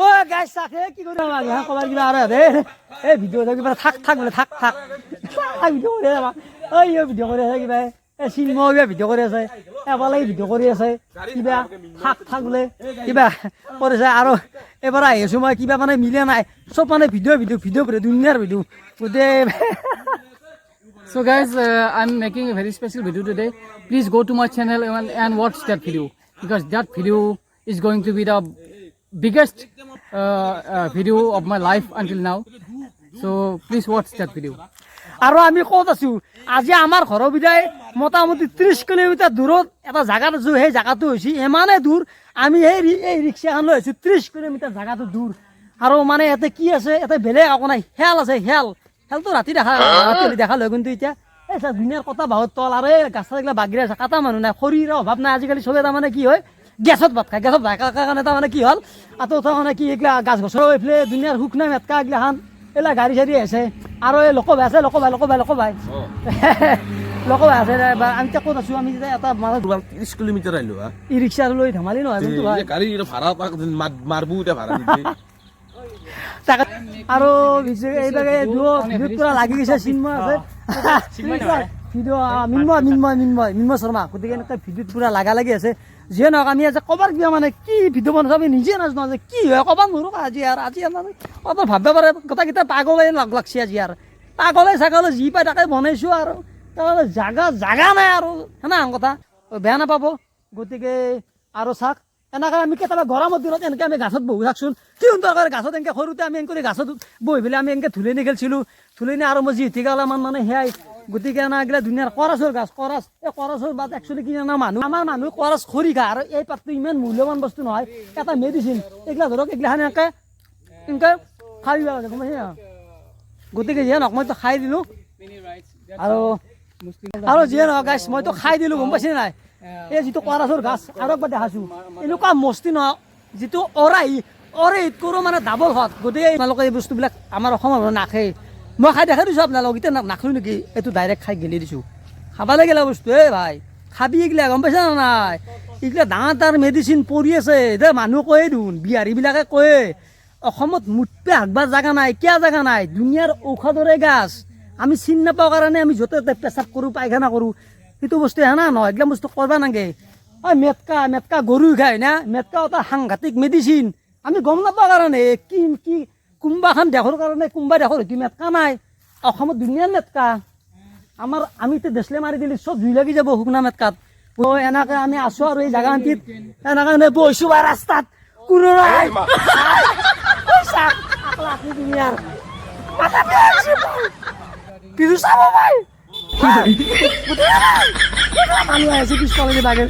ও গাইছ থাকে কি কৰি আমাক হা কবাৰ কিবা আৰু দে এই ভিডিঅ' কিবা থাক বোলে থাক ভিডিঅ' কৰি আমাক ঐ ভিডিঅ' কৰি আছে কিবা এই চিন্ময় কিবা ভিডিঅ' কৰি আছে এবালে ভিডিঅ' কৰি আছে কিবা থাক বোলে কিবা কৰিছে আৰু এবাৰ আহি আছো মই কিবা মানে মিলা নাই চব মানে ভিডিঅ' দুনিয়াৰ ভিডিঅ' গোটেই So guys, I'm making a very special video today. Please go to my channel and watch that video because that video is going to be the biggest video of my life until now. So please watch that video. আৰু আমি ক'ত আছো আজি আমাৰ ঘৰৰ বিদায় মোটামুটি 30 kilometre দূৰত এটা জাগাত আছো সেই জাগাটো হৈছে ইমানে দূৰ আমি এই ৰিক্সাখন লৈ আছো 30 কিলোমিটাৰ জাগাটো দূৰ আৰু মানে ইয়াতে কি আছে ইয়াতে বেলেগ একো নাই হেল আছে হেলটো ৰাতি দেখা লৈ কিন্তু এতিয়া এই ধুনীয়াৰ কটা বাহত তল আৰু এই গাছগিলা বাগিৰে আছে কাটা মানুহ নাই শৰীৰৰ অভাৱ নাই আজিকালি চবে তাৰমানে কি হয় গেছত ভাত খায় গেছত ভাত কাৰণে তাৰমানে কি হ'ল আঁতো মানে কি এইগিলা গাছ গছৰ এইফালে ধুনীয়াৰ সুখ নাই মেটকা এইগিলাখান এইবিলাক গাড়ী চাড়ী আছে আৰু এই লকবাই আছে লকবাই আছে আমি এতিয়া ক'ত আছো আমি যেতিয়া এটা 30 কিলোমিটাৰ আহিলো ই ৰিক্সা লৈ ধেমালি নহয় কিন্তু ভাই গাড়ী ভাড়া মাৰবো এতিয়া ভাড়া আৰু এইভাগে ভিডিঅ'ত পুৰা লাগি গৈছে চিন্ময় আছে ভিডিঅ' মিন্ময় শৰ্মা গতিকে এনেকৈ ভিডিঅ'ত পুৰা লাগি আছে যিয়ে নহওক আমি আজি ক'বাৰ কিবা মানে কি ভিডিঅ' বনাইছো আমি নিজে নাজানো যে কি হয় ক'ব নোৱাৰো আজি মানে ক'ব ভাবিব পাৰে গোটেইকেইটা পাগলে লাগছে আজি আৰু পাগলে ছাগলে যি পাই তাকে বনাইছো আৰু তাৰমানে জাগা নাই আৰু সেনা কথা বেয়া নাপাব গতিকে আৰু চাওক এনেকৈ আমি কেতিয়াবা গৰমৰ দিনত এনেকৈ আমি গাছত বহি থাকচোন কি সুন্দৰ গাছত এনেকৈ সৰুতে আমি এনেকৈ গাছত বহি পেলাই আমি এনেকৈ ধুলনি খেলিছিলোঁ ধুলনি আৰু মই যি অলপমান মানে সেয়াই গতিকে এনাগিলা ধুনীয়াৰ কৰাচৰ গাছ এই কৰাচৰ বাদ একচুৱেলি কি জানা আমাৰ মানুহ কৰাচ খৰি খায় আৰু এই পাতটো ইমান মূল্যৱান বস্তু নহয় এটা মেডিচিন এইগিলা ধৰক এইগিলাখান এনেকৈ খাই দিব লাগে গম পাইছে গতিকে যিয়ে নহওক মইতো খাই দিলোঁ আৰু যিয়ে নহওক গাছ মইতো খাই দিলোঁ গম পাইছে নাই এই যিটো কৰাচৰ গাছ আৰু একবাৰ দেখাইছোঁ এনেকুৱা মস্তি নহয় যিটো অৰাহিত কৰোঁ মানে ডাবল হত গতিকে আপোনালোকে এই বস্তুবিলাক আমাৰ অসমৰ নাখায় মই খাই দেখাই দিছোঁ আপোনালোক এতিয়া নাখালোঁ নেকি এইটো ডাইৰেক্ট খাই গেলি দিছোঁ খাব লাগিলে বস্তু ভাই খাবি এইগিলা গম পাইছা নে নাই এইগিলা ডাঙৰ মেডিচিন পৰি আছে এতিয়া মানুহ কয়ে দেখোন বিহাৰীবিলাকে কয়ে অসমত মুঠপে হাকবাৰ জেগা নাই কিয় জেগা নাই দুনিয়াৰ ঔষধৰে গাছ আমি চিনি নাপাওঁ কাৰণে আমি য'তে ত'তে পেচাব কৰোঁ পায়খানা কৰোঁ সেইটো বস্তু হেনা নহয় এইগিলা বস্তু কৰিব নাগে মেটকা গৰু খায় না মেটকা এটা সাংঘাতিক মেডিচিন আমি গম নাপাওঁ কাৰণে কি কোনোবাখন দেশৰ কাৰণে কোনোবা দেশৰ হয়তো মেটকা নাই অসমত ধুনীয়া মেটকা আমি এতিয়া দেশলে মাৰি দিলে চব জুই লাগি যাব শুকনা মেটকাত এনেকৈ আমি আছোঁ আৰু এই জাগাখিনিত এনেকৈ বহিছোঁ বা ৰাস্তাত কোনো নাই কিছু চাব পাই মানুহ আহিছে পিছফালে বাগে